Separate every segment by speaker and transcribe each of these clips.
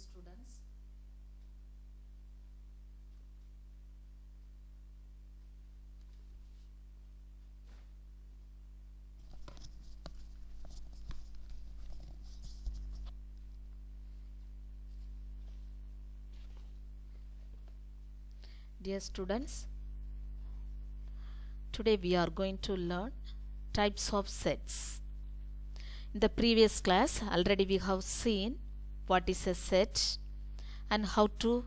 Speaker 1: students. Dear students, today we are going to learn types of sets. In the previous class, already we have seen what is a set and how to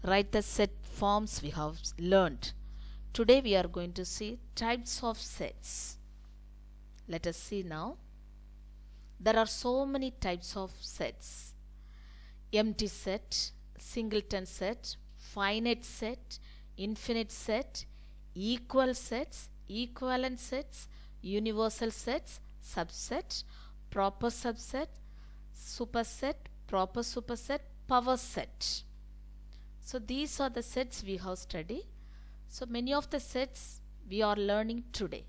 Speaker 1: write the set forms we have learned. Today we are going to see types of sets. Let us see now. There are so many types of sets. Empty set, singleton set, finite set, infinite set, equal sets, equivalent sets, universal sets, subset, proper subset, superset, proper superset, power set. So these are the sets we have studied. So many of the sets we are learning today.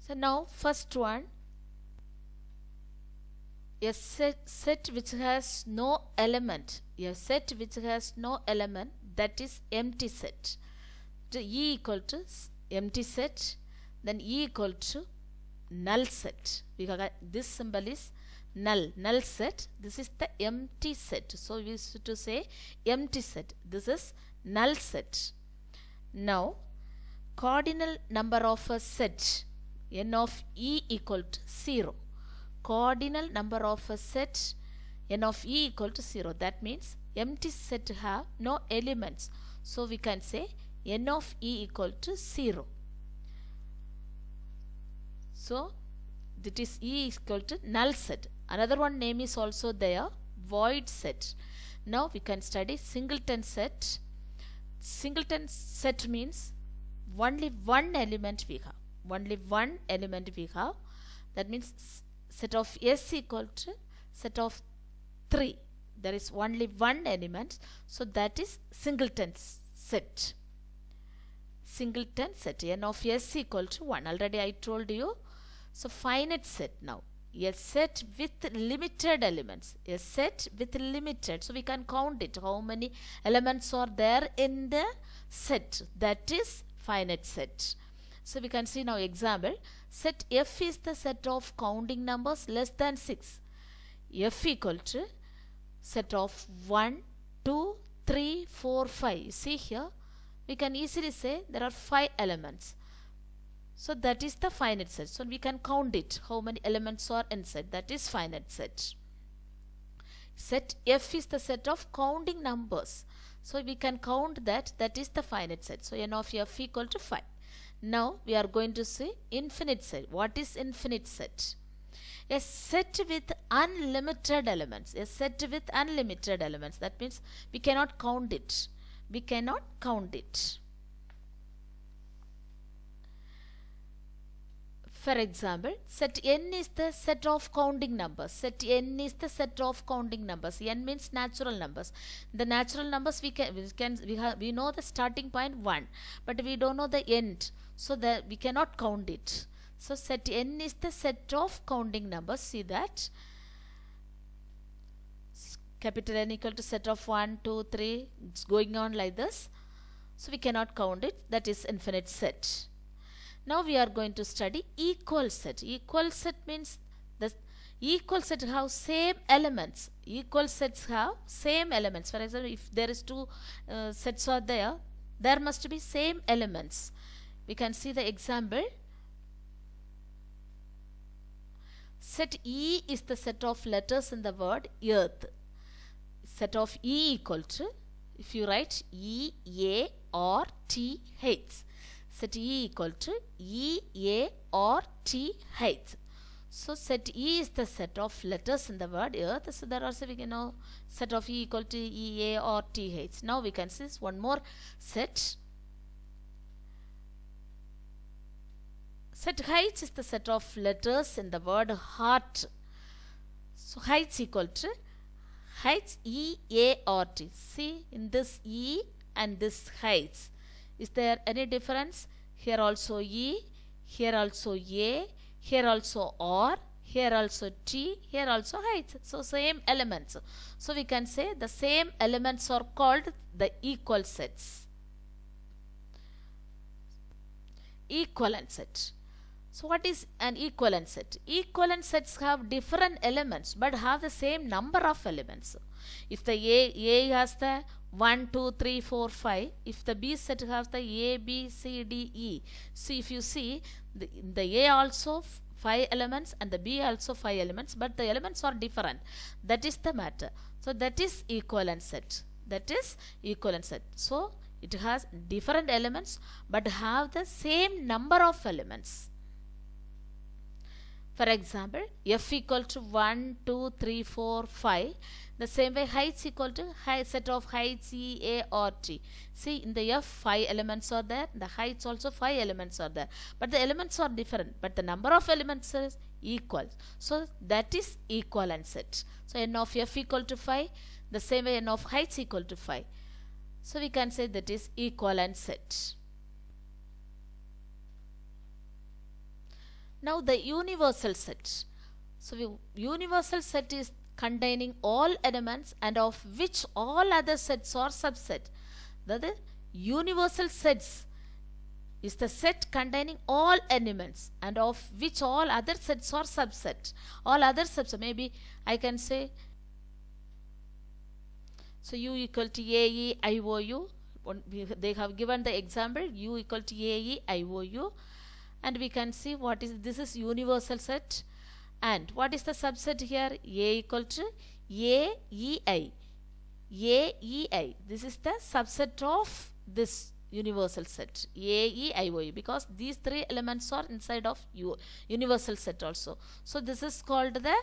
Speaker 1: So now first one, a set which has no element, that is empty set. So E equal to empty set, then E equal to null set. This symbol is null set. This is the empty set. So we used to say empty set. This is null set. Now cardinal number of a set, n of E equal to 0. Cardinal number of a set, n of E equal to 0. That means empty set have no elements. So we can say n of E equal to 0. So that is E equal to null set. Another one name is also there, void set. Now we can study singleton set. Singleton set means only one element we have. Only one element we have. That means set of S equal to set of 3. There is only one element. So that is singleton set. Singleton set. N of S equal to 1. Already I told you. So finite set now. A set with limited elements. A set with limited. So we can count it. How many elements are there in the set. That is finite set. So we can see now example. Set F is the set of counting numbers less than 6. F equal to set of 1, 2, 3, 4, 5. See here, we can easily say there are 5 elements. So that is the finite set. So we can count it. How many elements are inside. That is finite set. Set F is the set of counting numbers. So we can count that. That is the finite set. So n of F equal to 5. Now we are going to see infinite set. What is infinite set? A set with unlimited elements. A set with unlimited elements. That means we cannot count it. We cannot count it. For example, set n is the set of counting numbers. Set n is the set of counting numbers. N means natural numbers. The natural numbers we know the starting point 1, but we don't know the end. So that we cannot count it. So set n is the set of counting numbers. See that. Capital N equal to set of 1, 2, 3. It's going on like this. So we cannot count it. That is infinite set. Now we are going to study equal set. Equal set means the equal set have same elements. Equal sets have same elements. For example, if there is 2 sets are there, there must be same elements. We can see the example. Set E is the set of letters in the word earth. Set of E equal to, if you write E, A, R, T, H. Set E equal to E, A, R, T, H. So set E is the set of letters in the word earth. So there also we can know set of E equal to E, A, R, T, H. Now we can see one more set. Set H is the set of letters in the word heart. So H equal to H, E, A, R, T. See in this E and this H. Is there any difference? Here also E, here also A, here also R, here also T, here also height. So same elements. So we can say the same elements are called the equal sets. Equivalent set. So what is an equivalent set? Equivalent sets have different elements but have the same number of elements. If the A has the 1, 2, 3, 4, 5. If the B set has the A, B, C, D, E. So if you see the A also 5 elements and the B also 5 elements, but the elements are different. That is the matter. So that is equivalent set. That is equivalent set. So it has different elements but have the same number of elements. For example, F equal to 1, 2, 3, 4, 5. The same way heights equal to set of heights E, A or T. See, in the F 5 elements are there, the heights also 5 elements are there. But the elements are different, but the number of elements is equal. So that is equivalent set. So n of F equal to 5, the same way n of heights equal to 5. So we can say that is equivalent set. Now the universal set. So universal set is containing all elements and of which all other sets are subset. The universal sets is the set containing all elements and of which all other sets are subset. All other sets, maybe I can say, so U equal to AE IOU. They have given the example U equal to AE IOU, and we can see what is this is universal set. And what is the subset here? A equal to AEI. AEI. This is the subset of this universal set. AEIOU, because these three elements are inside of universal set also. So this is called the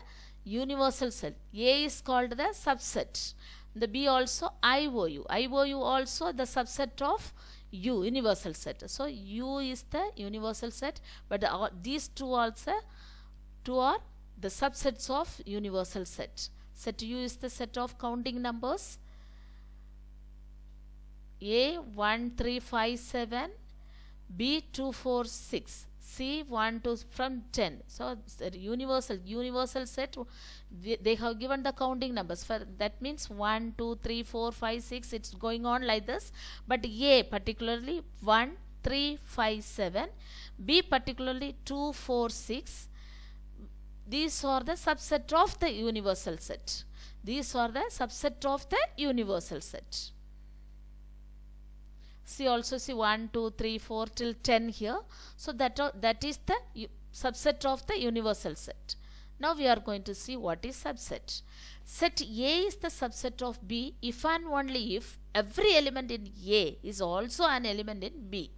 Speaker 1: universal set. A is called the subset. The B also IOU. IOU also the subset of U, universal set. So U is the universal set, but these two also are the subsets of universal set. Set U is the set of counting numbers A 1 3 5 7, B 2 4 6, C 1 2 from 10. So universal set, they have given the counting numbers. For that means 1 2 3 4 5 6. It's going on like this. But A particularly 1 3 5 7, B particularly 2 4 6. These are the subset of the universal set. These are the subset of the universal set. See also see 1, 2, 3, 4 till 10 here. So that is the subset of the universal set. Now we are going to see what is subset. Set A is the subset of B if and only if every element in A is also an element in B.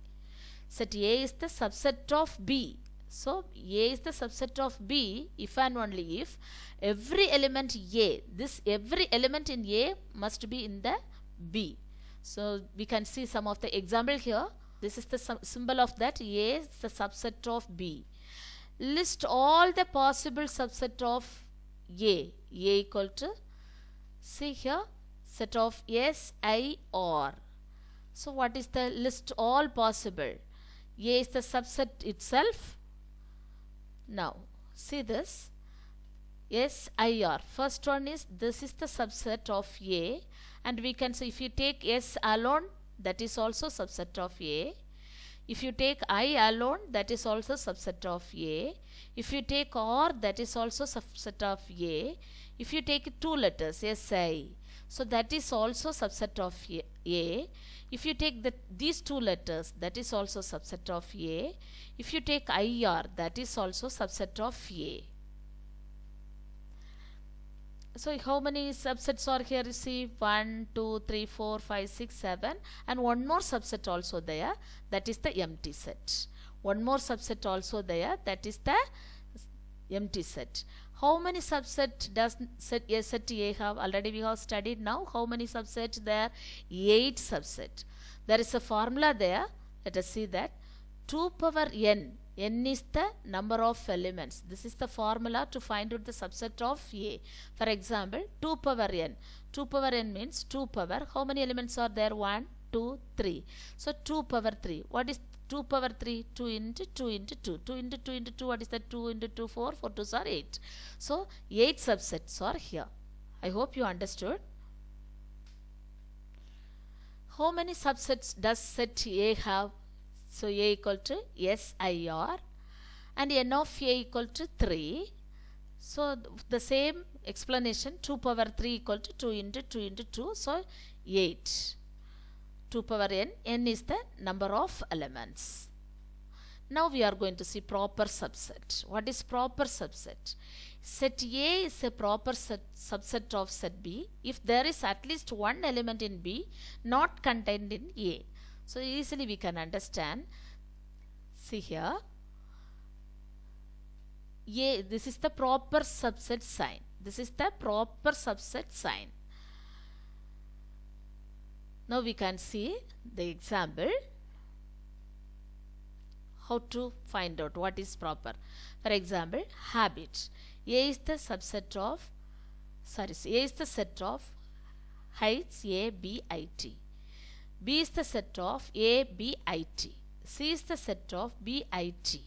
Speaker 1: Set A is the subset of B. So A is the subset of B if and only if every element A, every element in A must be in the B. So we can see some of the example here. This is the symbol of that. A is the subset of B. List all the possible subset of A. A equal to, see here, set of S, I, R. So what is the list all possible? A is the subset itself. Now see this SIR. First one is, this is the subset of A, and we can say if you take S alone, that is also subset of A. If you take I alone, that is also subset of A. If you take R, that is also subset of A. If you take two letters SI, so that is also subset of A. If you take these two letters, that is also subset of A. If you take IR, that is also subset of A. So how many subsets are here? You see 1, 2, 3, 4, 5, 6, 7, and one more subset also there, that is the empty set. One more subset also there, that is the empty set. How many subset does set A have? Already we have studied now. How many subsets there? 8 subset. There is a formula there. Let us see that. 2 power n. N is the number of elements. This is the formula to find out the subset of A. For example, 2 power n. 2 power n means 2 power. How many elements are there? 1, 2, 3. So 2 power 3. What is 2 power 3, 2 into 2 into 2. 2 into 2 into 2, what is that? 2 into 2, 4. 4 2s are 8. So 8 subsets are here. I hope you understood. How many subsets does set A have? So A equal to SIR and N of A equal to 3. So the same explanation, 2 power 3 equal to 2 into 2 into 2. So 8. 2 power n. N is the number of elements. Now we are going to see proper subset. What is proper subset? Set A is a proper subset of set B if there is at least one element in B not contained in A. So easily we can understand. See here. A, this is the proper subset sign. This is the proper subset sign. Now we can see the example. How to find out what is proper. For example, habit. A is the subset of, A is the set of heights A, B, I, T. B is the set of A, B, I, T. C is the set of B, I, T.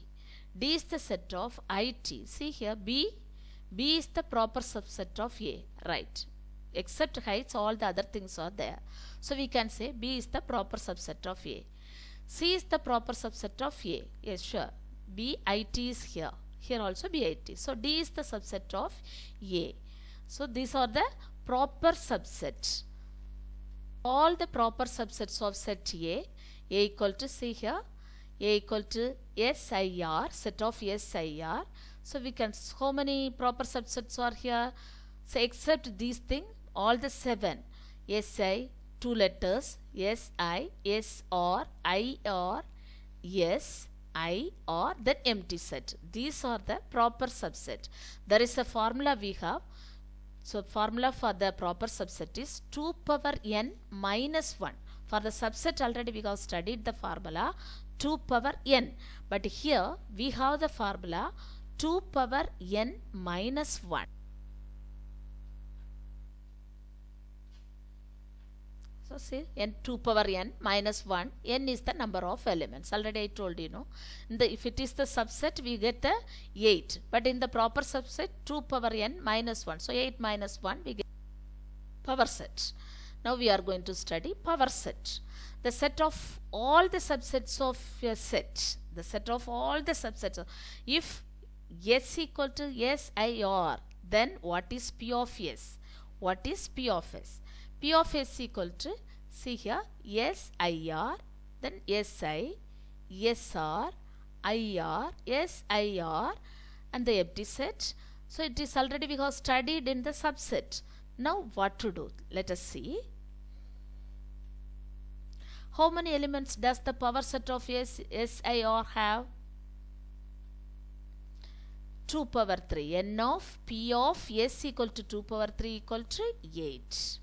Speaker 1: D is the set of I, T. See here, B is the proper subset of A, right? Except heights, all the other things are there. So we can say B is the proper subset of A. C is the proper subset of A. Yes, sure. B, I, T is here. Here also B, I, T. So D is the subset of A. So these are the proper subsets. All the proper subsets of set A equal to, see here, A equal to SIR, set of SIR. So we can, how many proper subsets are here? So except these things, all the 7. SI, 2 letters, SI, SR, IR, S, IR, then empty set. These are the proper subset. There is a formula we have. So formula for the proper subset is 2 power n minus 1. For the subset already we have studied the formula 2 power n. But here we have the formula 2 power n minus 1. So see, n 2 power n minus 1, n is the number of elements. Already I told you, no. If it is the subset, we get the 8. But in the proper subset, 2 power n minus 1. So 8 minus 1, we get power set. Now we are going to study power set. The set of all the subsets of a set. The set of all the subsets. If S equal to SIR, then what is P of S? What is P of S? P of S equal to, see here, SIR, then SI, SR, IR, SIR, and the empty set. So it is already we have studied in the subset. Now what to do? Let us see. How many elements does the power set of SIR have? 2 power 3. N of P of S equal to 2 power 3 equal to 8.